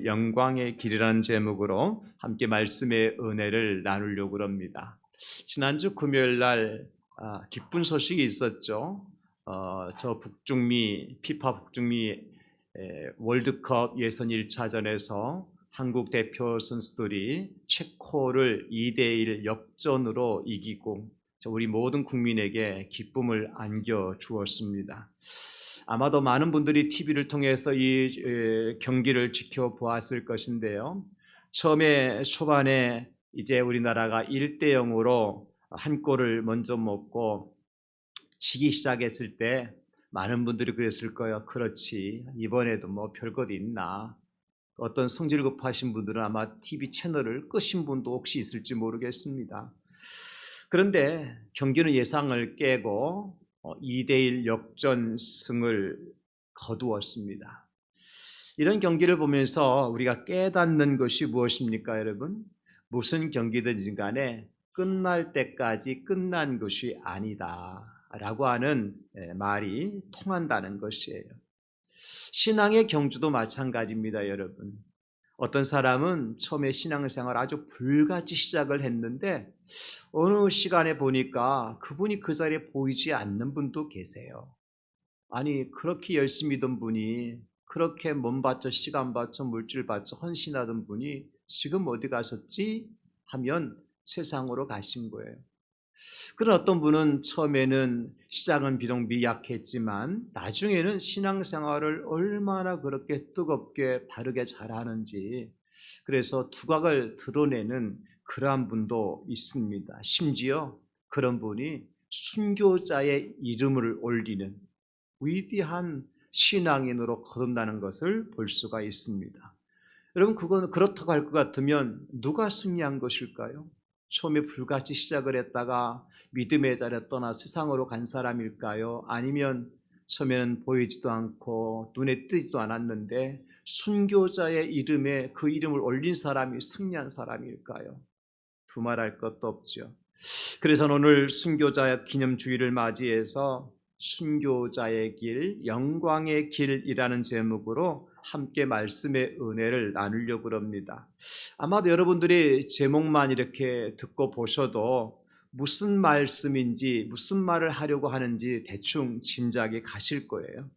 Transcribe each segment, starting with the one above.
영광의 길이라는 제목으로 함께 말씀의 은혜를 나누려고 합니다. 지난주 금요일 날 기쁜 소식이 있었죠. 저 북중미 피파 북중미 월드컵 예선 1차전에서 한국 대표 선수들이 체코를 2대1 역전으로 이기고 우리 모든 국민에게 기쁨을 안겨 주었습니다. 아마도 많은 분들이 TV를 통해서 이 경기를 지켜보았을 것인데요. 처음에 초반에 이제 우리나라가 1대0으로 한 골을 먼저 먹고 치기 시작했을 때 많은 분들이 그랬을 거예요. 그렇지, 이번에도 뭐 별것 있나. 어떤 성질 급하신 분들은 아마 TV 채널을 끄신 분도 혹시 있을지 모르겠습니다. 그런데 경기는 예상을 깨고 2대1 역전승을 거두었습니다. 이런 경기를 보면서 우리가 깨닫는 것이 무엇입니까, 여러분? 무슨 경기든지 간에 끝날 때까지 끝난 것이 아니다 라고 하는 말이 통한다는 것이에요. 신앙의 경주도 마찬가지입니다, 여러분. 어떤 사람은 처음에 신앙생활 아주 불같이 시작을 했는데 어느 시간에 보니까 그분이 그 자리에 보이지 않는 분도 계세요. 아니, 그렇게 열심히던 분이, 그렇게 몸 바쳐 시간 바쳐 물질 바쳐 헌신하던 분이 지금 어디 가셨지? 하면 세상으로 가신 거예요. 그런 어떤 분은 처음에는 시작은 비록 미약했지만 나중에는 신앙생활을 얼마나 그렇게 뜨겁게 바르게 잘하는지, 그래서 두각을 드러내는 그러한 분도 있습니다. 심지어 그런 분이 순교자의 이름을 올리는 위대한 신앙인으로 거듭나는 것을 볼 수가 있습니다. 여러분, 그건 그렇다고 할 것 같으면 누가 승리한 것일까요? 처음에 불같이 시작을 했다가 믿음의 자리에 떠나 세상으로 간 사람일까요? 아니면 처음에는 보이지도 않고 눈에 띄지도 않았는데 순교자의 이름에 그 이름을 올린 사람이 승리한 사람일까요? 두말할 것도 없죠. 그래서 오늘 순교자 기념주일을 맞이해서 순교자의 길, 영광의 길이라는 제목으로 함께 말씀의 은혜를 나누려고 합니다. 아마도 여러분들이 제목만 이렇게 듣고 보셔도 무슨 말씀인지, 무슨 말을 하려고 하는지 대충 짐작이 가실 거예요.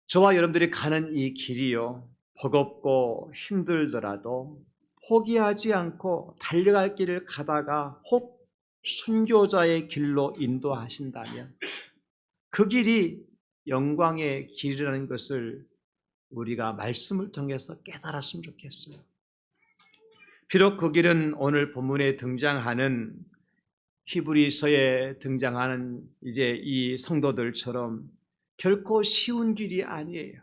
저와 여러분들이 가는 이 길이요, 버겁고 힘들더라도 포기하지 않고 달려갈 길을 가다가 혹 순교자의 길로 인도하신다면 그 길이 영광의 길이라는 것을 우리가 말씀을 통해서 깨달았으면 좋겠어요. 비록 그 길은 오늘 본문에 등장하는 히브리서에 등장하는 이제 이 성도들처럼 결코 쉬운 길이 아니에요.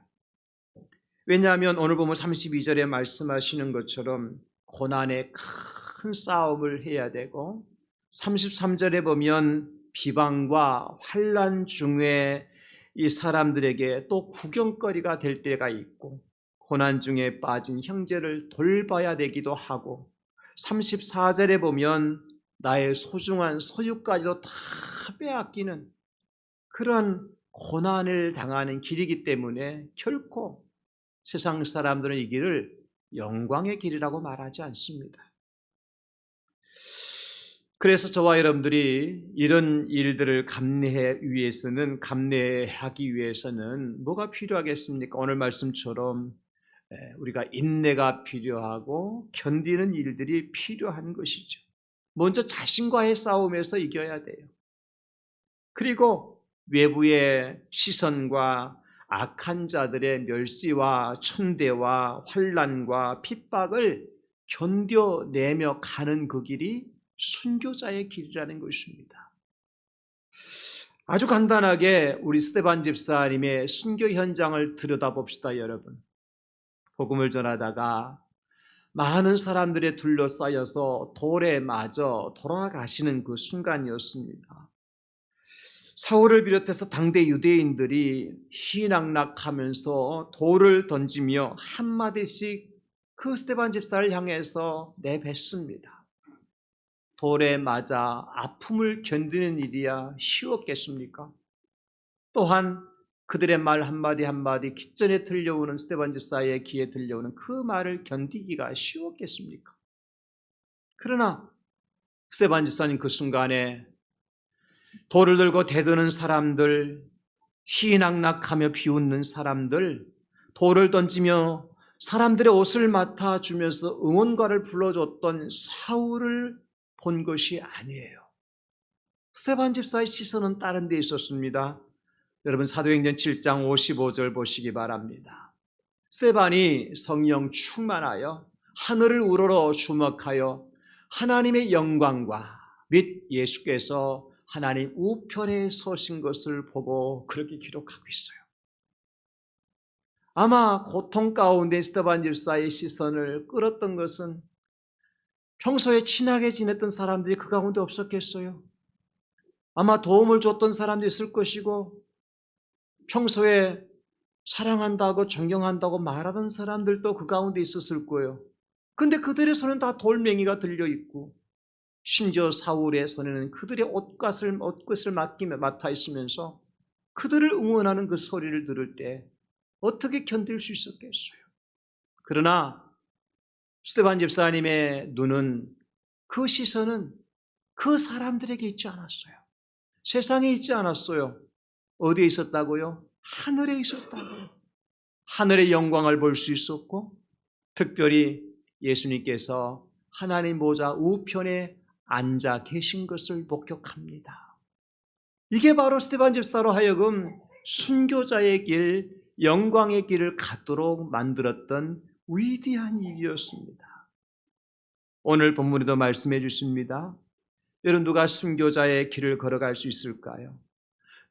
왜냐하면 오늘 보면 32절에 말씀하시는 것처럼 고난의 큰 싸움을 해야 되고 33절에 보면 비방과 환난 중에 이 사람들에게 또 구경거리가 될 때가 있고 고난 중에 빠진 형제를 돌봐야 되기도 하고 34절에 보면 나의 소중한 소유까지도 다 빼앗기는 그런 고난을 당하는 길이기 때문에 결코 세상 사람들은 이 길을 영광의 길이라고 말하지 않습니다. 그래서 저와 여러분들이 이런 일들을 감내하기 위해서는 뭐가 필요하겠습니까? 오늘 말씀처럼 우리가 인내가 필요하고 견디는 일들이 필요한 것이죠. 먼저 자신과의 싸움에서 이겨야 돼요. 그리고 외부의 시선과 악한 자들의 멸시와 천대와 환난과 핍박을 견뎌내며 가는 그 길이 순교자의 길이라는 것입니다. 아주 간단하게 우리 스데반 집사님의 순교 현장을 들여다봅시다, 여러분. 복음을 전하다가 많은 사람들에 둘러싸여서 돌에 맞아 돌아가시는 그 순간이었습니다. 사울을 비롯해서 당대 유대인들이 희낙낙하면서 돌을 던지며 한마디씩 그 스데반 집사를 향해서 내뱉습니다. 돌에 맞아 아픔을 견디는 일이야 쉬웠겠습니까? 또한 그들의 말 한마디 한마디 기전에 들려오는 스데반 집사의 귀에 들려오는 그 말을 견디기가 쉬웠겠습니까? 그러나 스데반 집사님 그 순간에 돌을 들고 대드는 사람들, 희낙낙하며 비웃는 사람들, 돌을 던지며 사람들의 옷을 맡아주면서 응원가를 불러줬던 사울을 본 것이 아니에요. 스데반 집사의 시선은 다른 데 있었습니다. 여러분 사도행전 7장 55절 보시기 바랍니다. 스데반이 성령 충만하여 하늘을 우러러 주목하여 하나님의 영광과 및 예수께서 하나님 우편에 서신 것을 보고 그렇게 기록하고 있어요. 아마 고통 가운데 스데반 집사의 시선을 끌었던 것은 평소에 친하게 지냈던 사람들이 그 가운데 없었겠어요? 아마 도움을 줬던 사람도 있을 것이고 평소에 사랑한다고 존경한다고 말하던 사람들도 그 가운데 있었을 거예요. 근데 그들의 손은 다 돌멩이가 들려있고 심지어 사울의 손에는 그들의 옷깃을 맡아 있으면서 그들을 응원하는 그 소리를 들을 때 어떻게 견딜 수 있었겠어요? 그러나 스데반 집사님의 눈은, 그 시선은 그 사람들에게 있지 않았어요. 세상에 있지 않았어요. 어디에 있었다고요? 하늘에 있었다고요. 하늘의 영광을 볼 수 있었고 특별히 예수님께서 하나님 보좌 우편에 앉아 계신 것을 목격합니다. 이게 바로 스데반 집사로 하여금 순교자의 길, 영광의 길을 갖도록 만들었던 위대한 일이었습니다. 오늘 본문에도 말씀해 주십니다. 여러분, 누가 순교자의 길을 걸어갈 수 있을까요?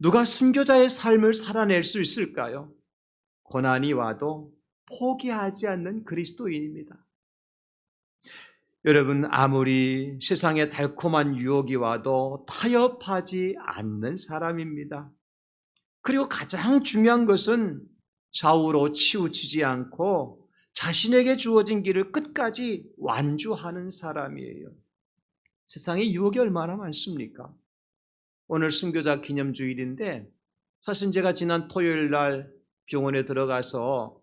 누가 순교자의 삶을 살아낼 수 있을까요? 고난이 와도 포기하지 않는 그리스도인입니다. 여러분, 아무리 세상에 달콤한 유혹이 와도 타협하지 않는 사람입니다. 그리고 가장 중요한 것은 좌우로 치우치지 않고 자신에게 주어진 길을 끝까지 완주하는 사람이에요. 세상에 유혹이 얼마나 많습니까? 오늘 순교자 기념주일인데 사실 제가 지난 토요일 날 병원에 들어가서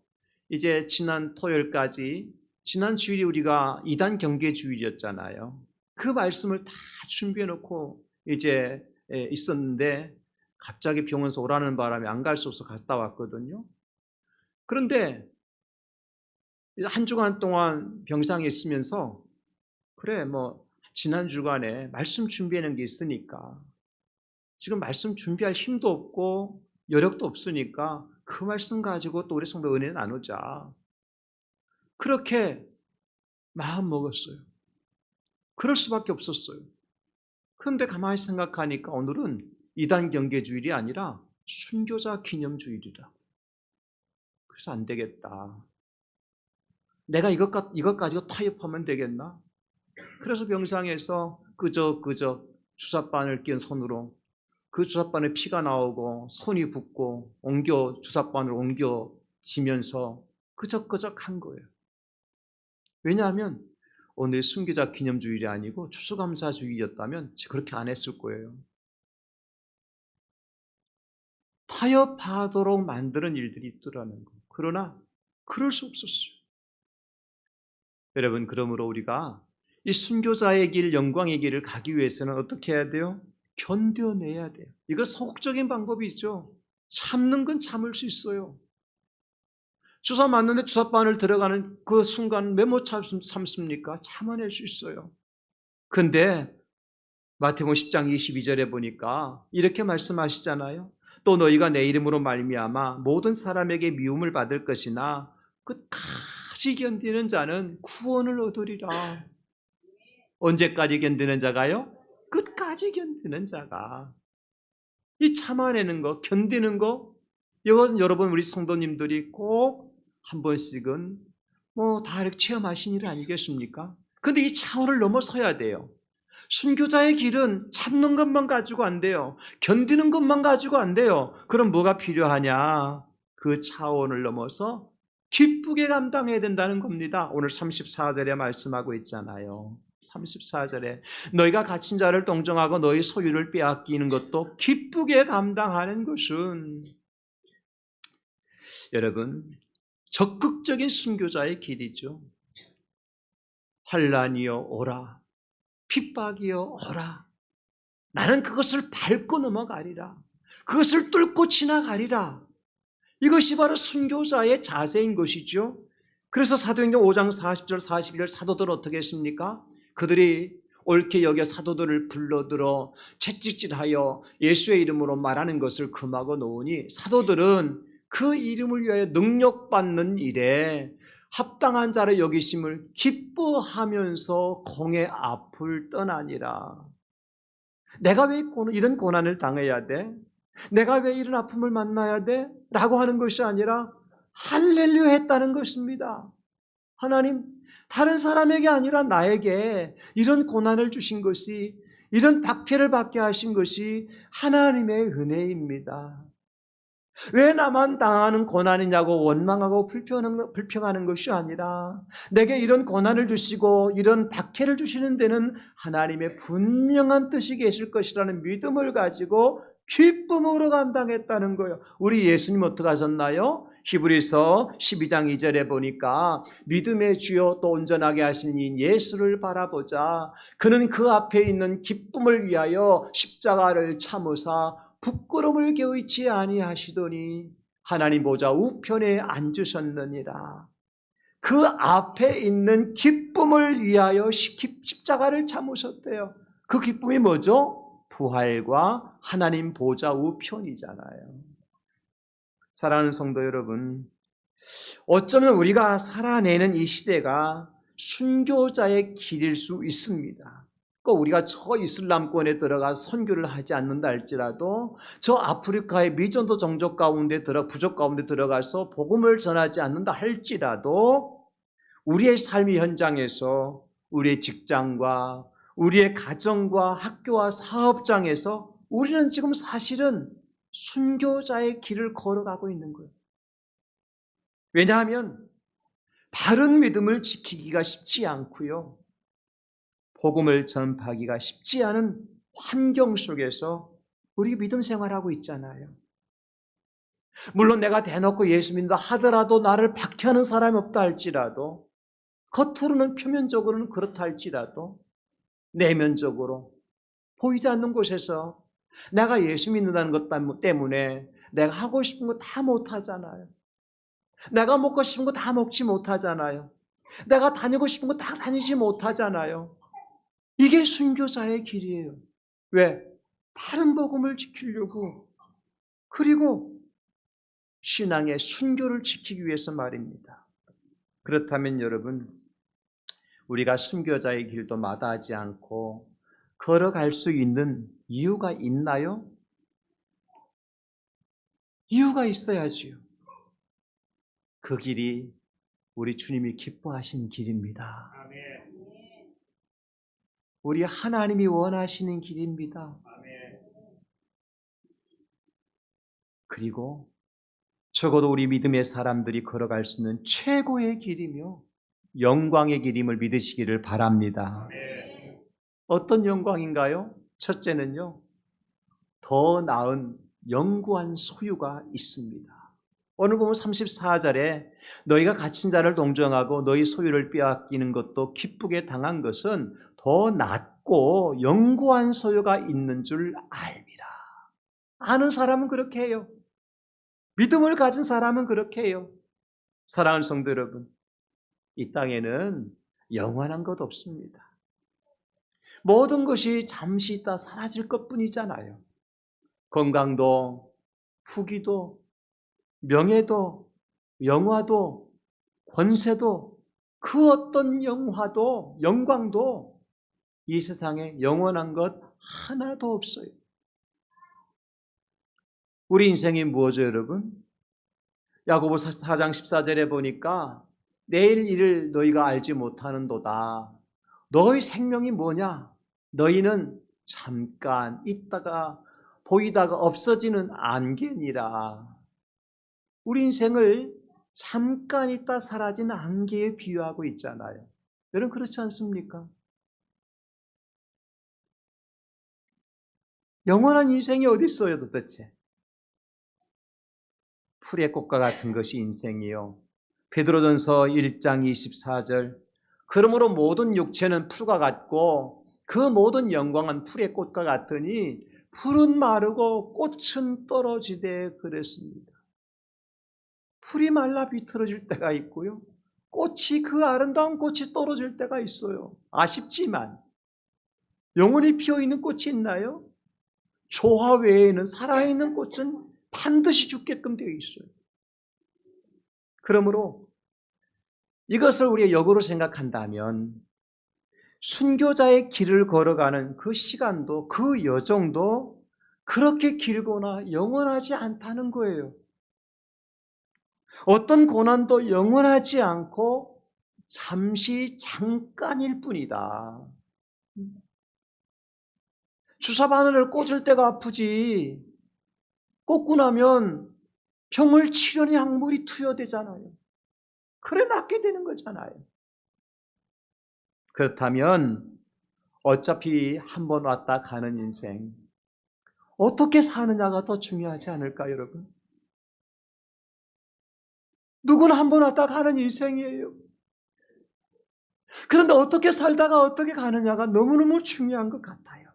이제 지난 토요일까지 지난 주일이 우리가 2단 경계 주일이었잖아요. 그 말씀을 다 준비해 놓고 이제 있었는데 갑자기 병원에서 오라는 바람에 안 갈 수 없어서 갔다 왔거든요. 그런데 한 주간 동안 병상에 있으면서 그래 뭐 지난 주간에 말씀 준비해 놓은 게 있으니까 지금 말씀 준비할 힘도 없고 여력도 없으니까 그 말씀 가지고 또 우리 성도 은혜 나누자. 그렇게 마음 먹었어요. 그럴 수밖에 없었어요. 그런데 가만히 생각하니까 오늘은 2단 경계주일이 아니라 순교자 기념주일이라. 그래서 안 되겠다. 내가 이것 가지고 타협하면 되겠나? 그래서 병상에서 그저 주사바늘 낀 손으로 그 주사바늘 피가 나오고 손이 붓고 주사바늘 옮겨지면서 그적그적 한 거예요. 왜냐하면 오늘 순교자 기념주일이 아니고 추수감사주일이었다면 그렇게 안 했을 거예요. 타협하도록 만드는 일들이 있더라는 거. 그러나 그럴 수 없었어요. 여러분, 그러므로 우리가 이 순교자의 길, 영광의 길을 가기 위해서는 어떻게 해야 돼요? 견뎌내야 돼요. 이거 소극적인 방법이 있죠. 참는 건 참을 수 있어요. 주사 맞는데 주사바늘 들어가는 그 순간 왜 못 참습니까? 참아낼 수 있어요. 근데 마태복음 10장 22절에 보니까 이렇게 말씀하시잖아요. 또 너희가 내 이름으로 말미암아 모든 사람에게 미움을 받을 것이나 끝까지 견디는 자는 구원을 얻으리라. 언제까지 견디는 자가요? 끝까지 견디는 자가. 이 참아내는 거, 견디는 거, 이것은 여러분 우리 성도님들이 꼭 한 번씩은 다 이렇게 체험하신 일 아니겠습니까? 근데 이 차원을 넘어서야 돼요. 순교자의 길은 참는 것만 가지고 안 돼요. 견디는 것만 가지고 안 돼요. 그럼 뭐가 필요하냐? 그 차원을 넘어서 기쁘게 감당해야 된다는 겁니다. 오늘 34절에 말씀하고 있잖아요. 34절에 너희가 갇힌 자를 동정하고 너희 소유를 빼앗기는 것도 기쁘게 감당하는 것은 여러분, 적극적인 순교자의 길이죠. 환난이여 오라, 핍박이여 오라. 나는 그것을 밟고 넘어가리라. 그것을 뚫고 지나가리라. 이것이 바로 순교자의 자세인 것이죠. 그래서 사도행전 5장 40절 41절 사도들은 어떻게 했습니까? 그들이 옳게 여겨 사도들을 불러들어 채찍질하여 예수의 이름으로 말하는 것을 금하고 놓으니 사도들은 그 이름을 위하여 능력받는 일에 합당한 자를 여기심을 기뻐하면서 공의 앞을 떠나니라. 내가 왜 이런 고난을 당해야 돼? 내가 왜 이런 아픔을 만나야 돼? 라고 하는 것이 아니라 할렐루야 했다는 것입니다. 하나님, 다른 사람에게 아니라 나에게 이런 고난을 주신 것이, 이런 박해를 받게 하신 것이 하나님의 은혜입니다. 왜 나만 당하는 고난이냐고 원망하고 불평하는 것이 아니라 내게 이런 고난을 주시고 이런 박해를 주시는 데는 하나님의 분명한 뜻이 계실 것이라는 믿음을 가지고 기쁨으로 감당했다는 거예요. 우리 예수님 어떻게 하셨나요? 히브리서 12장 2절에 보니까 믿음의 주요 또 온전하게 하시는 이 예수를 바라보자. 그는 그 앞에 있는 기쁨을 위하여 십자가를 참으사 부끄러움을 개의치 아니하시더니 하나님 보좌 우편에 앉으셨느니라. 그 앞에 있는 기쁨을 위하여 십자가를 참으셨대요. 그 기쁨이 뭐죠? 부활과 하나님 보좌 우편이잖아요. 사랑하는 성도 여러분, 어쩌면 우리가 살아내는 이 시대가 순교자의 길일 수 있습니다. 꼭 우리가 저 이슬람권에 들어가 선교를 하지 않는다 할지라도 저 아프리카의 미전도 종족 가운데 부족 가운데 들어가서 복음을 전하지 않는다 할지라도 우리의 삶의 현장에서 우리의 직장과 우리의 가정과 학교와 사업장에서 우리는 지금 사실은 순교자의 길을 걸어가고 있는 거예요. 왜냐하면 바른 믿음을 지키기가 쉽지 않고요. 복음을 전파하기가 쉽지 않은 환경 속에서 우리 믿음 생활하고 있잖아요. 물론 내가 대놓고 예수 믿는다 하더라도 나를 박해하는 사람이 없다 할지라도 겉으로는 표면적으로는 그렇다 할지라도 내면적으로 보이지 않는 곳에서 내가 예수 믿는다는 것 때문에 내가 하고 싶은 거 다 못하잖아요. 내가 먹고 싶은 거 다 먹지 못하잖아요. 내가 다니고 싶은 거 다 다니지 못하잖아요. 이게 순교자의 길이에요. 왜? 바른 복음을 지키려고, 그리고 신앙의 순교를 지키기 위해서 말입니다. 그렇다면 여러분, 우리가 순교자의 길도 마다하지 않고 걸어갈 수 있는 이유가 있나요? 이유가 있어야지요. 그 길이 우리 주님이 기뻐하신 길입니다. 우리 하나님이 원하시는 길입니다. 그리고 적어도 우리 믿음의 사람들이 걸어갈 수 있는 최고의 길이며 영광의 길임을 믿으시기를 바랍니다. 어떤 영광인가요? 첫째는요, 더 나은 영구한 소유가 있습니다. 오늘 보면 34절에 너희가 갇힌 자를 동정하고 너희 소유를 빼앗기는 것도 기쁘게 당한 것은 더 낫고 영구한 소유가 있는 줄 알미라. 아는 사람은 그렇게 해요. 믿음을 가진 사람은 그렇게 해요. 사랑하는 성도 여러분, 이 땅에는 영원한 것 없습니다. 모든 것이 잠시 있다 사라질 것뿐이잖아요. 건강도, 후기도, 명예도, 영화도, 권세도, 그 어떤 영광도 이 세상에 영원한 것 하나도 없어요. 우리 인생이 무엇이죠, 여러분? 야고보서 4장 14절에 보니까 내일 일을 너희가 알지 못하는도다. 너희 생명이 뭐냐? 너희는 잠깐 있다가 보이다가 없어지는 안개니라. 우리 인생을 잠깐 있다 사라지는 안개에 비유하고 있잖아요. 여러분 그렇지 않습니까? 영원한 인생이 어디 있어요 도대체? 풀의 꽃과 같은 것이 인생이요. 베드로전서 1장 24절. 그러므로 모든 육체는 풀과 같고 그 모든 영광은 풀의 꽃과 같으니 풀은 마르고 꽃은 떨어지되 그랬습니다. 풀이 말라 비틀어질 때가 있고요. 꽃이 그 아름다운 꽃이 떨어질 때가 있어요. 아쉽지만 영원히 피어있는 꽃이 있나요? 조화 외에는 살아있는 꽃은 반드시 죽게끔 되어 있어요. 그러므로 이것을 우리가 역으로 생각한다면 순교자의 길을 걸어가는 그 시간도 그 여정도 그렇게 길거나 영원하지 않다는 거예요. 어떤 고난도 영원하지 않고 잠시 잠깐일 뿐이다. 주사 바늘을 꽂을 때가 아프지 꽂고 나면 병을 치료하는 약물이 투여되잖아요. 그래 낫게 되는 거잖아요. 그렇다면 어차피 한 번 왔다 가는 인생 어떻게 사느냐가 더 중요하지 않을까 여러분? 누구나 한 번 왔다 가는 인생이에요. 그런데 어떻게 살다가 어떻게 가느냐가 너무너무 중요한 것 같아요.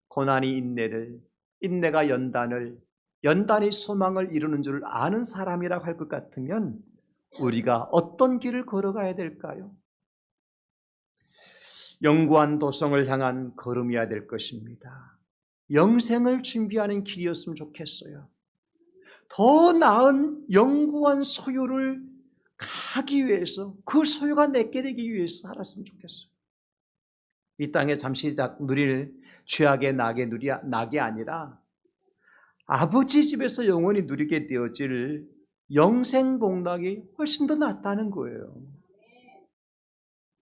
고난이 인내를, 인내가 연단을, 연단이 소망을 이루는 줄 아는 사람이라고 할 것 같으면 우리가 어떤 길을 걸어가야 될까요? 영구한 도성을 향한 걸음이어야 될 것입니다. 영생을 준비하는 길이었으면 좋겠어요. 더 나은 영구한 소유를 가기 위해서 그 소유가 내게 되기 위해서 살았으면 좋겠어요. 이 땅에 잠시 누릴 죄악의 낙이 아니라 아버지 집에서 영원히 누리게 되어질 영생 복락이 훨씬 더 낫다는 거예요.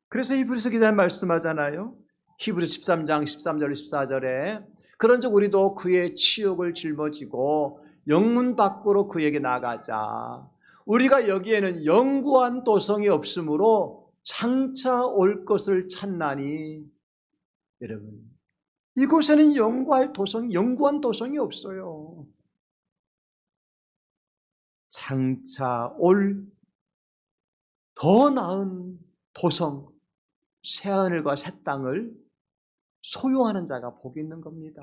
그래서 히브리서 기자는 말씀하잖아요. 히브리서 13장 13절 14절에 그런즉 우리도 그의 치욕을 짊어지고 영문 밖으로 그에게 나가자. 우리가 여기에는 영구한 도성이 없으므로 장차 올 것을 찾나니. 여러분, 이곳에는 영구한 도성이 없어요. 장차 올 더 나은 도성, 새하늘과 새 땅을 소유하는 자가 복이 있는 겁니다.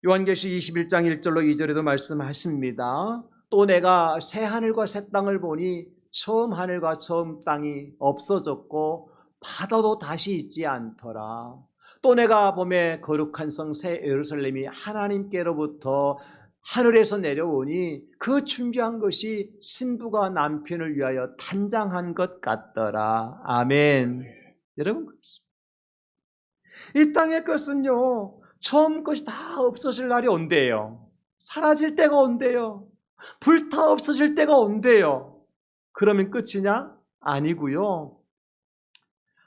요한계시 21장 1절로 2절에도 말씀하십니다. 또 내가 새 하늘과 새 땅을 보니 처음 하늘과 처음 땅이 없어졌고 바다도 다시 있지 않더라. 또 내가 보매 거룩한 성 새 예루살렘이 하나님께로부터 하늘에서 내려오니 그 준비한 것이 신부가 남편을 위하여 단장한 것 같더라. 아멘. 여러분, 그렇습니다. 이 땅의 것은요, 처음 것이 다 없어질 날이 온대요. 사라질 때가 온대요. 불타 없어질 때가 온대요. 그러면 끝이냐? 아니고요.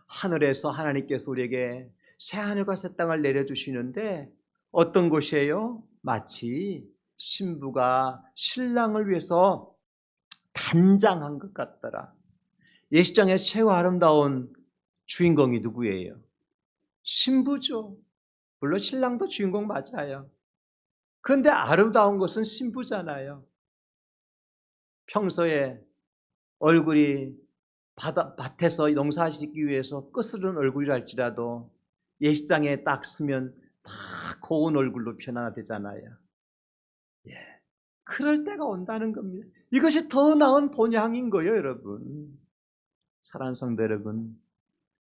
하늘에서 하나님께서 우리에게 새 하늘과 새 땅을 내려주시는데 어떤 곳이에요? 마치 신부가 신랑을 위해서 단장한 것 같더라. 예시장의 최고 아름다운 주인공이 누구예요? 신부죠. 물론 신랑도 주인공 맞아요. 그런데 아름다운 것은 신부잖아요. 평소에 얼굴이 밭에서 농사짓기 위해서 거스른 얼굴이랄지라도 예식장에 딱 서면 다 고운 얼굴로 변화되잖아요. 예, 그럴 때가 온다는 겁니다. 이것이 더 나은 본향인 거예요, 여러분. 사랑하는 성도 여러분,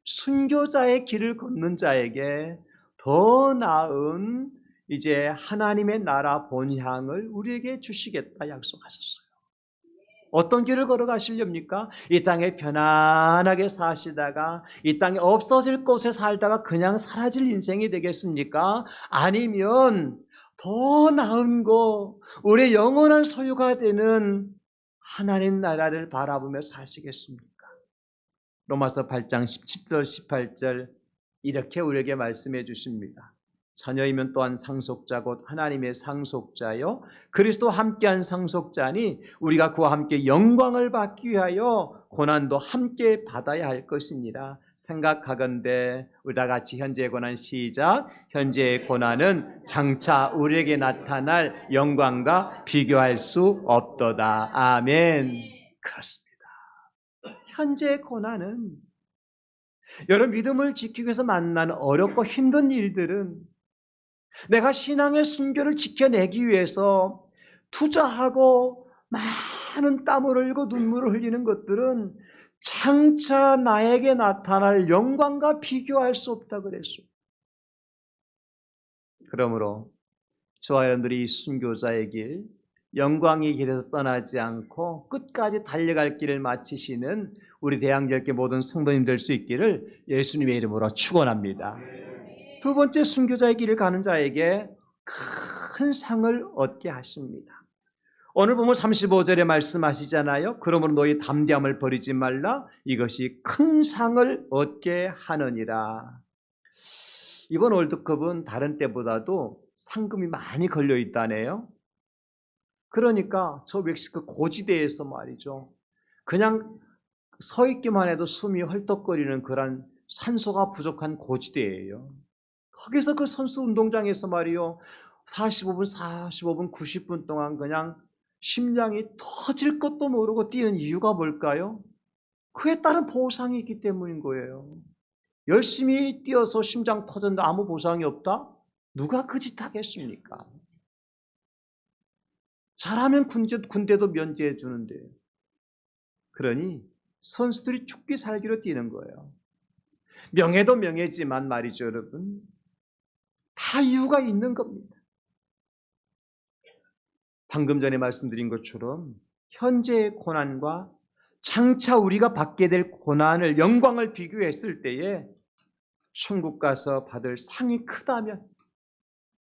순교자의 길을 걷는 자에게 더 나은 이제 하나님의 나라 본향을 우리에게 주시겠다 약속하셨어요. 어떤 길을 걸어가시렵니까? 이 땅에 편안하게 사시다가 이 땅에 없어질 곳에 살다가 그냥 사라질 인생이 되겠습니까? 아니면 더 나은 거, 우리의 영원한 소유가 되는 하나님 나라를 바라보며 사시겠습니까? 로마서 8장 17절 18절 이렇게 우리에게 말씀해 주십니다. 자녀이면 또한 상속자 곧 하나님의 상속자요 그리스도와 함께한 상속자니 우리가 그와 함께 영광을 받기 위하여 고난도 함께 받아야 할 것이니라 생각하건대. 우리 다 같이 현재의 고난 시작. 현재의 고난은 장차 우리에게 나타날 영광과 비교할 수 없도다. 아멘. 그렇습니다. 현재의 고난은 여러분 믿음을 지키기 위해서 만나는 어렵고 힘든 일들은 내가 신앙의 순결을 지켜내기 위해서 투자하고 많은 땀을 흘리고 눈물을 흘리는 것들은 장차 나에게 나타날 영광과 비교할 수 없다 그랬어요. 그러므로 저와 여러분들이 이 순교자의 길, 영광의 길에서 떠나지 않고 끝까지 달려갈 길을 마치시는 우리 대양절개 모든 성도님 될 수 있기를 예수님의 이름으로 축원합니다. 두 번째, 순교자의 길을 가는 자에게 큰 상을 얻게 하십니다. 오늘 보면 35절에 말씀하시잖아요. 그러므로 너희 담대함을 버리지 말라. 이것이 큰 상을 얻게 하느니라. 이번 월드컵은 다른 때보다도 상금이 많이 걸려 있다네요. 그러니까 저 멕시코 고지대에서 말이죠. 그냥 서 있기만 해도 숨이 헐떡거리는 그런 산소가 부족한 고지대예요. 거기서 그 선수 운동장에서 말이요. 45분, 90분 동안 그냥 심장이 터질 것도 모르고 뛰는 이유가 뭘까요? 그에 따른 보상이 있기 때문인 거예요. 열심히 뛰어서 심장 터졌는데 아무 보상이 없다? 누가 그 짓 하겠습니까? 잘하면 군대도 면제해 주는데. 그러니 선수들이 죽기 살기로 뛰는 거예요. 명예도 명예지만 말이죠, 여러분. 다 이유가 있는 겁니다. 방금 전에 말씀드린 것처럼 현재의 고난과 장차 우리가 받게 될 고난을, 영광을 비교했을 때에 천국 가서 받을 상이 크다면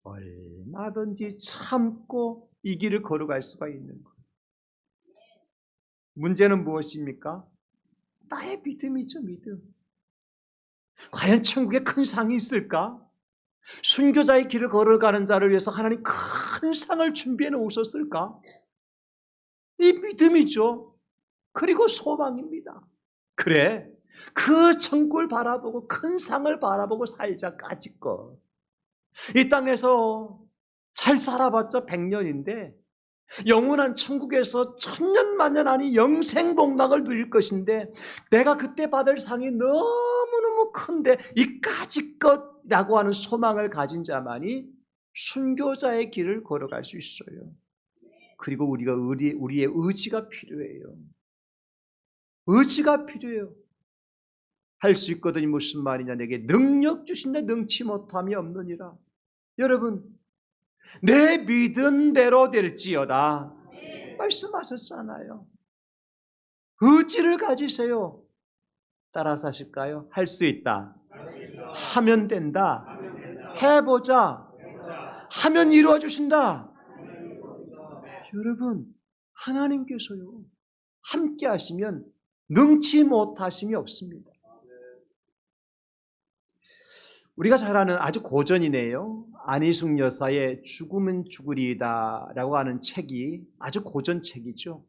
얼마든지 참고 이 길을 걸어갈 수가 있는 거예요. 문제는 무엇입니까? 나의 믿음이죠, 믿음. 과연 천국에 큰 상이 있을까? 순교자의 길을 걸어가는 자를 위해서 하나님 큰 상을 준비해 놓으셨을까? 이 믿음이죠. 그리고 소망입니다. 그래, 그 천국을 바라보고 큰 상을 바라보고 살자까짓 것. 이 땅에서 잘 살아봤자 100년인데 영원한 천국에서 천년만년 아니 영생복락을 누릴 것인데 내가 그때 받을 상이 너무너무 큰데 이까짓 것이라고 하는 소망을 가진 자만이 순교자의 길을 걸어갈 수 있어요. 그리고 우리의 의지가 필요해요. 의지가 필요해요. 할 수 있거든요. 무슨 말이냐. 내게 능력 주신데 능치 못함이 없느니라. 여러분, 내 믿은 대로 될지어다 말씀하셨잖아요. 의지를 가지세요. 따라서 하실까요? 할 수 있다. 하면 된다. 해보자. 하면 이루어 주신다. 여러분, 하나님께서요, 함께 하시면 능치 못하심이 없습니다. 우리가 잘 아는 아주 고전이네요. 안희숙 여사의 죽으면 죽으리이다 라고 하는 책이 아주 고전 책이죠.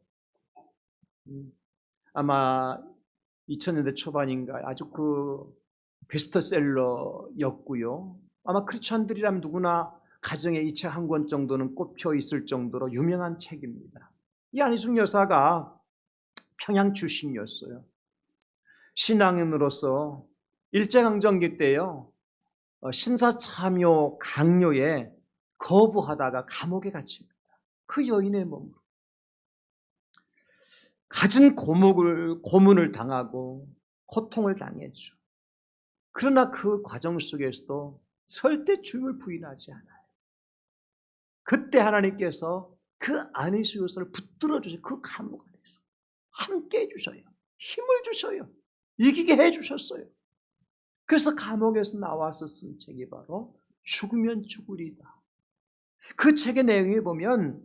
아마 2000년대 초반인가 아주 그 베스트셀러였고요. 아마 크리스천들이라면 누구나 가정에 이 책 한 권 정도는 꼽혀 있을 정도로 유명한 책입니다. 이 안희숙 여사가 평양 출신이었어요. 신앙인으로서 일제강점기 때요, 신사참요 강요에 거부하다가 감옥에 갇힙니다. 그 여인의 몸으로. 갖은 고문을 당하고 고통을 당했죠. 그러나 그 과정 속에서도 절대 주님을 부인하지 않아요. 그때 하나님께서 그 안희숙 여사를 붙들어 주세요. 그 감옥 안에서 함께 해주셔요. 힘을 주셔요. 이기게 해주셨어요. 그래서 감옥에서 나와서 쓴 책이 바로 죽으면 죽으리다. 그 책의 내용에 보면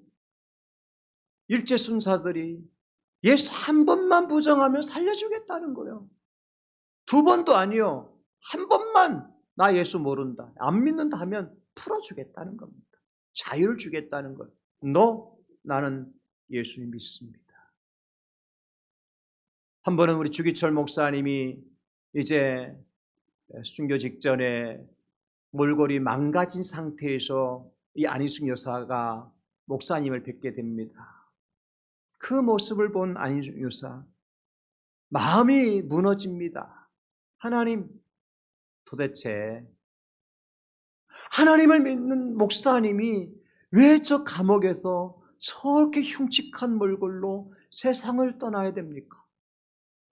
일제 순사들이 예수 한 번만 부정하면 살려주겠다는 거예요. 두 번도 아니요. 한 번만 나 예수 모른다, 안 믿는다 하면 풀어주겠다는 겁니다. 자유를 주겠다는 거예요. 나는 예수님 믿습니다. 한 번은 우리 주기철 목사님이 이제 순교 직전에 몰골이 망가진 상태에서 이 안희숙 여사가 목사님을 뵙게 됩니다. 그 모습을 본 안희숙 여사, 마음이 무너집니다. 하나님, 도대체 하나님을 믿는 목사님이 왜 저 감옥에서 저렇게 흉측한 몰골로 세상을 떠나야 됩니까?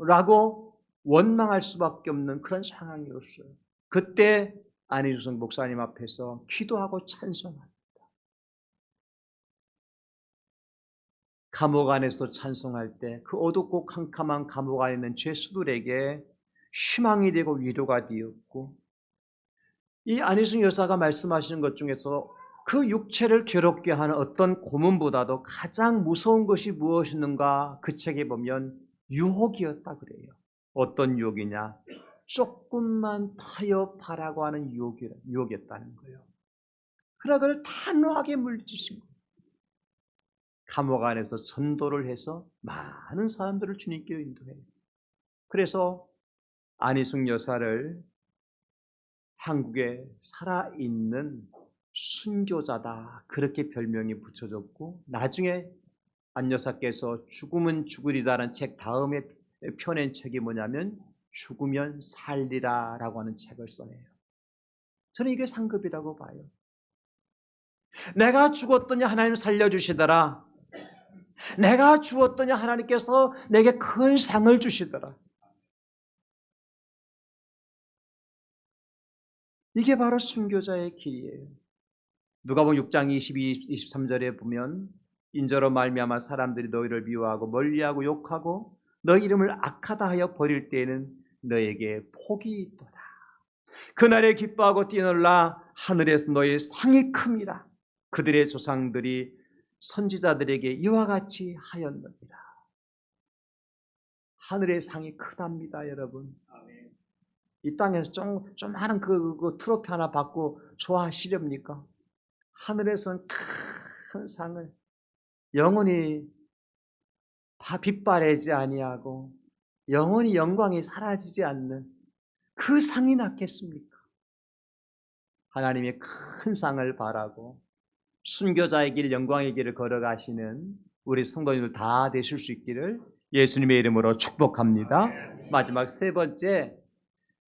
라고 원망할 수밖에 없는 그런 상황이었어요. 그때 안희숙 목사님 앞에서 기도하고 찬송합니다. 감옥 안에서 찬송할 때 그 어둡고 캄캄한 감옥 안에 있는 죄수들에게 희망이 되고 위로가 되었고, 이 안희숙 여사가 말씀하시는 것 중에서 그 육체를 괴롭게 하는 어떤 고문보다도 가장 무서운 것이 무엇이었는가, 그 책에 보면 유혹이었다 그래요. 어떤 유혹이냐? 조금만 타협하라고 하는 유혹이었다는 거예요. 그러나 그걸 단호하게 물리치신 거예요. 감옥 안에서 전도를 해서 많은 사람들을 주님께로 인도해요. 그래서 안희숙 여사를 한국에 살아있는 순교자다, 그렇게 별명이 붙여졌고, 나중에 안 여사께서 죽으면 죽으리다라는 책 다음에 펴낸 책이 뭐냐면 죽으면 살리라 라고 하는 책을 써내요. 저는 이게 상급이라고 봐요. 내가 죽었더니 하나님 살려주시더라. 내가 죽었더니 하나님께서 내게 큰 상을 주시더라. 이게 바로 순교자의 길이에요. 누가복음 6장 22, 23절에 보면 인저로 말미암아 사람들이 너희를 미워하고 멀리하고 욕하고 너희 이름을 악하다 하여 버릴 때에는 너에게 복이 있도다. 그날에 기뻐하고 뛰놀라 하늘에서 너희 상이 큼이라. 그들의 조상들이 선지자들에게 이와 같이 하였느니라. 하늘의 상이 크답니다, 여러분. 이 땅에서 좀 많은 그 트로피 하나 받고 좋아하시렵니까? 하늘에서는 큰 상을 영원히 빛바래지 아니하고 영원히 영광이 사라지지 않는 그 상이 낫겠습니까? 하나님의 큰 상을 바라고 순교자의 길, 영광의 길을 걸어가시는 우리 성도님들 다 되실 수 있기를 예수님의 이름으로 축복합니다. 마지막 세 번째,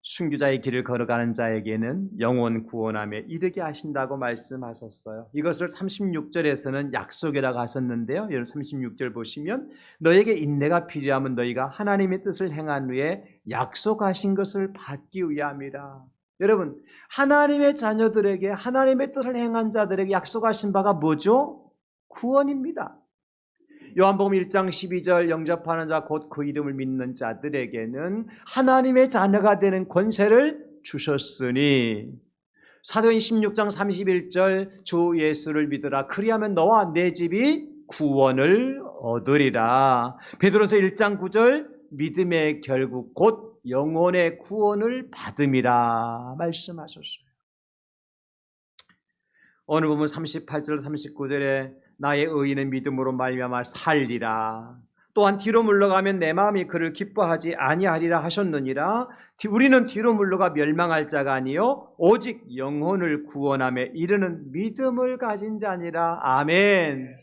순교자의 길을 걸어가는 자에게는 영원 구원함에 이르게 하신다고 말씀하셨어요. 이것을 36절에서는 약속이라고 하셨는데요. 여러분 36절 보시면 너에게 인내가 필요하면 너희가 하나님의 뜻을 행한 후에 약속하신 것을 받기 위함이라. 여러분, 하나님의 자녀들에게, 하나님의 뜻을 행한 자들에게 약속하신 바가 뭐죠? 구원입니다. 요한복음 1장 12절 영접하는 자 곧 그 이름을 믿는 자들에게는 하나님의 자녀가 되는 권세를 주셨으니, 사도행 16장 31절 주 예수를 믿으라 그리하면 너와 내 집이 구원을 얻으리라. 베드로서 1장 9절 믿음의 결국 곧 영혼의 구원을 받음이라 말씀하셨어요. 오늘 보면 38절 39절에 나의 의인은 믿음으로 말미암아 살리라. 또한 뒤로 물러가면 내 마음이 그를 기뻐하지 아니하리라 하셨느니라. 우리는 뒤로 물러가 멸망할 자가 아니요 오직 영혼을 구원함에 이르는 믿음을 가진 자니라. 아멘.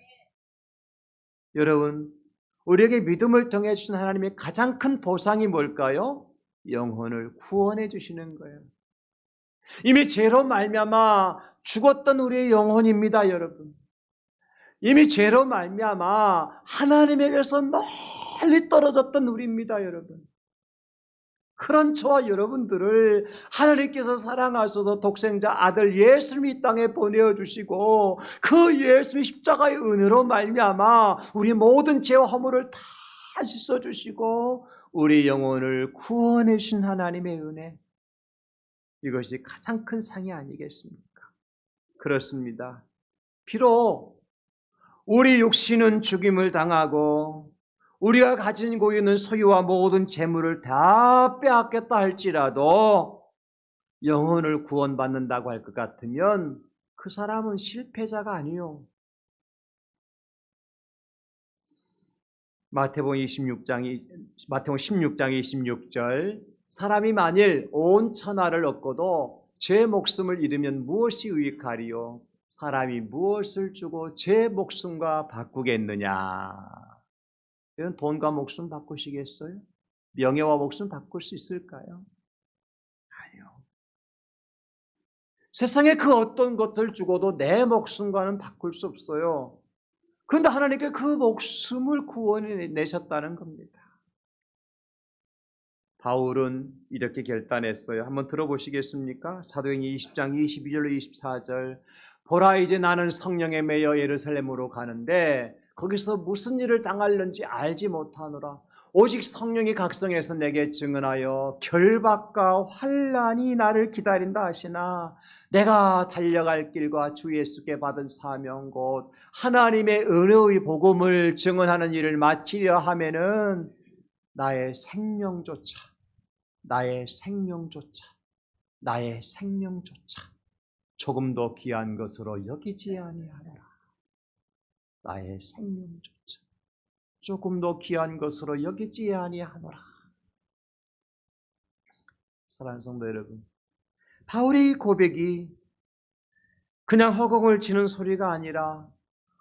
여러분, 우리에게 믿음을 통해 주신 하나님의 가장 큰 보상이 뭘까요? 영혼을 구원해 주시는 거예요. 이미 죄로 말미암아 죽었던 우리의 영혼입니다, 여러분. 이미 죄로 말미암아 하나님에게서 멀리 떨어졌던 우리입니다, 여러분. 그런 저와 여러분들을 하나님께서 사랑하셔서 독생자 아들 예수님이 이 땅에 보내주시고 그 예수님의 십자가의 은혜로 말미암아 우리 모든 죄와 허물을 다 씻어주시고 우리 영혼을 구원해 주신 하나님의 은혜, 이것이 가장 큰 상이 아니겠습니까? 그렇습니다. 비록 우리 육신은 죽임을 당하고 우리가 가지고 있는 소유와 모든 재물을 다 빼앗겼다 할지라도 영혼을 구원받는다고 할 것 같으면 그 사람은 실패자가 아니요. 마태복음 26장 마태복음 16장 26절 사람이 만일 온 천하를 얻고도 제 목숨을 잃으면 무엇이 유익하리요? 사람이 무엇을 주고 제 목숨과 바꾸겠느냐? 이런 돈과 목숨 바꾸시겠어요? 명예와 목숨 바꿀 수 있을까요? 아니요. 세상에 그 어떤 것을 주고도 내 목숨과는 바꿀 수 없어요. 그런데 하나님께 그 목숨을 구원해 내셨다는 겁니다. 바울은 이렇게 결단했어요. 한번 들어보시겠습니까? 사도행전 20장 22절로 24절. 보라, 이제 나는 성령에 매여 예루살렘으로 가는데 거기서 무슨 일을 당할는지 알지 못하노라. 오직 성령이 각성해서 내게 증언하여 결박과 환난이 나를 기다린다 하시나 내가 달려갈 길과 주 예수께 받은 사명 곧 하나님의 은혜의 복음을 증언하는 일을 마치려 하면은 나의 생명조차 조금 더 귀한 것으로 여기지 아니하노라. 나의 생명조차 조금 더 귀한 것으로 여기지 아니하노라. 사랑하는 성도 여러분, 바울의 고백이 그냥 허공을 치는 소리가 아니라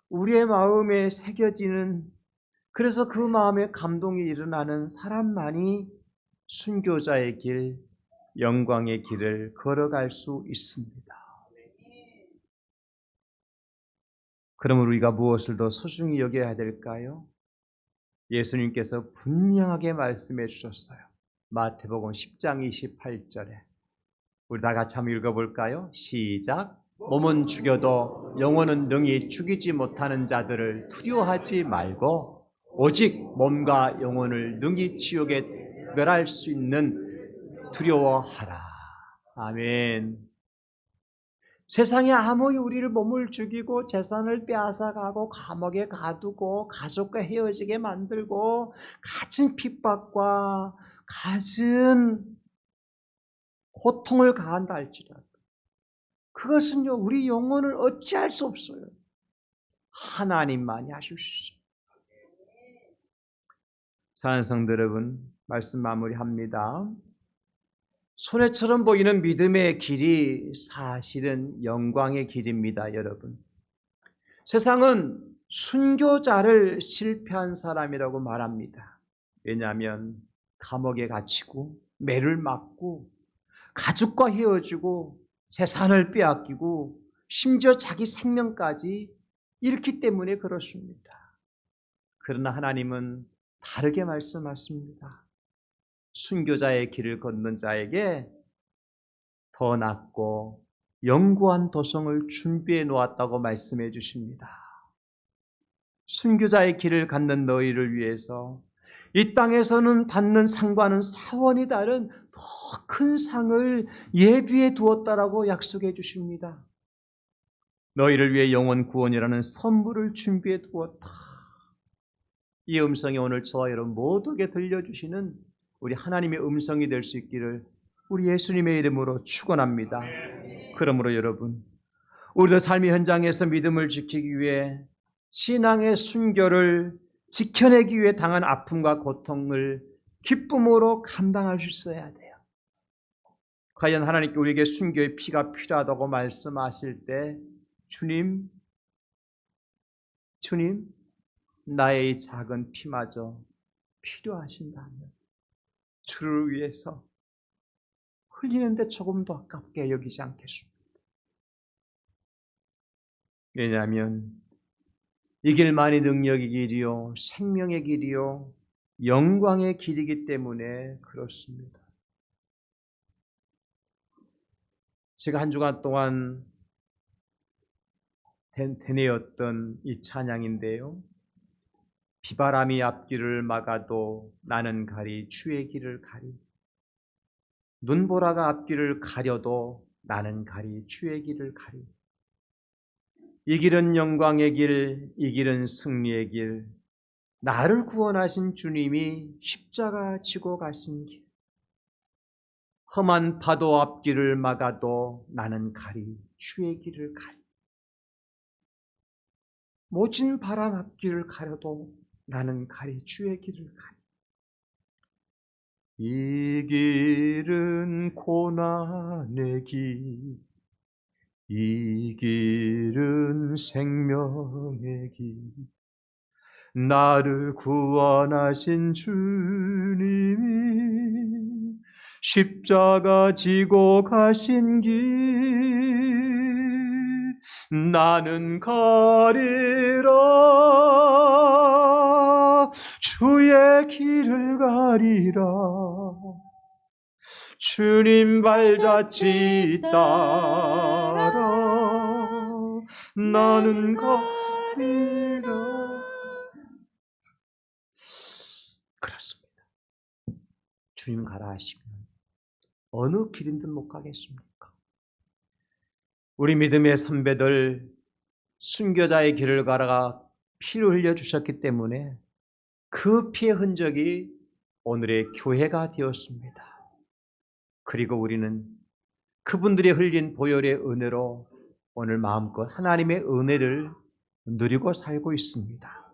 우리의 마음에 새겨지는, 그래서 그 마음에 감동이 일어나는 사람만이 순교자의 길, 영광의 길을 걸어갈 수 있습니다. 그러면 우리가 무엇을 더 소중히 여겨야 될까요? 예수님께서 분명하게 말씀해 주셨어요. 마태복음 10장 28절에 우리 다 같이 한번 읽어볼까요? 시작. 몸은 죽여도 영혼은 능히 죽이지 못하는 자들을 두려워하지 말고 오직 몸과 영혼을 능히 지옥에 멸할 수 있는 두려워하라. 아멘. 세상에 아무리 우리를 몸을 죽이고 재산을 빼앗아가고 감옥에 가두고 가족과 헤어지게 만들고 갖은 핍박과 갖은 고통을 가한다 할지라도 그것은요 우리 영혼을 어찌할 수 없어요. 하나님만이 하실 수 있어요. 사랑하는 성도 여러분, 말씀 마무리합니다. 손해처럼 보이는 믿음의 길이 사실은 영광의 길입니다, 여러분. 세상은 순교자를 실패한 사람이라고 말합니다. 왜냐하면 감옥에 갇히고 매를 맞고 가족과 헤어지고 재산을 빼앗기고 심지어 자기 생명까지 잃기 때문에 그렇습니다. 그러나 하나님은 다르게 말씀하십니다. 순교자의 길을 걷는 자에게 더 낫고 영구한 도성을 준비해 놓았다고 말씀해 주십니다. 순교자의 길을 갖는 너희를 위해서 이 땅에서는 받는 상과는 차원이 다른 더 큰 상을 예비해 두었다라고 약속해 주십니다. 너희를 위해 영원 구원이라는 선물을 준비해 두었다. 이 음성이 오늘 저와 여러분 모두에게 들려주시는 우리 하나님의 음성이 될 수 있기를 우리 예수님의 이름으로 축원합니다. 그러므로 여러분, 우리도 삶의 현장에서 믿음을 지키기 위해 신앙의 순교를 지켜내기 위해 당한 아픔과 고통을 기쁨으로 감당할 수 있어야 돼요. 과연 하나님께 우리에게 순교의 피가 필요하다고 말씀하실 때 주님, 나의 이 작은 피마저 필요하신다면 주를 위해서 흘리는데 조금 더 아깝게 여기지 않겠습니다. 왜냐하면 이 길만이 능력의 길이요 생명의 길이요 영광의 길이기 때문에 그렇습니다. 제가 한 주간 동안 되뇌었던 이 찬양인데요. 비바람이 앞길을 막아도 나는 가리 주의 길을 가리. 눈보라가 앞길을 가려도 나는 가리 주의 길을 가리. 이 길은 영광의 길, 이 길은 승리의 길. 나를 구원하신 주님이 십자가 지고 가신 길. 험한 파도 앞길을 막아도 나는 가리 주의 길을 가리. 모진 바람 앞길을 가려도 나는 가리 주의 길을 가리. 이 길은 고난의 길, 이 길은 생명의 길, 나를 구원하신 주님이 십자가 지고 가신 길, 나는 가리라, 주의 길을 가리라, 주님 발자취 따라 나는 가리라. 그렇습니다. 주님 가라 하시면 어느 길인든 못 가겠습니까? 우리 믿음의 선배들 순교자의 길을 가다가 피를 흘려주셨기 때문에 그 피의 흔적이 오늘의 교회가 되었습니다. 그리고 우리는 그분들이 흘린 보혈의 은혜로 오늘 마음껏 하나님의 은혜를 누리고 살고 있습니다.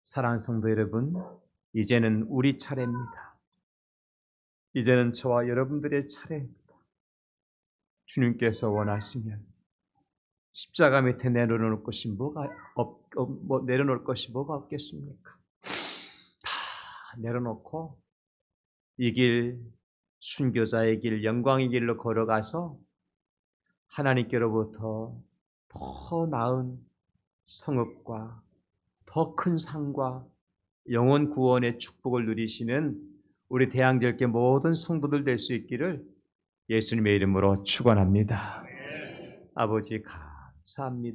사랑하는 성도 여러분, 이제는 우리 차례입니다. 이제는 저와 여러분들의 차례입니다. 주님께서 원하시면 십자가 밑에 내려놓을 것이 뭐가 없겠습니까? 다 내려놓고 이 길, 순교자의 길, 영광의 길로 걸어가서 하나님께로부터 더 나은 성읍과 더 큰 상과 영혼 구원의 축복을 누리시는 우리 대항절교 모든 성도들 될 수 있기를 예수님의 이름으로 축원합니다. 아버지 감사합니다.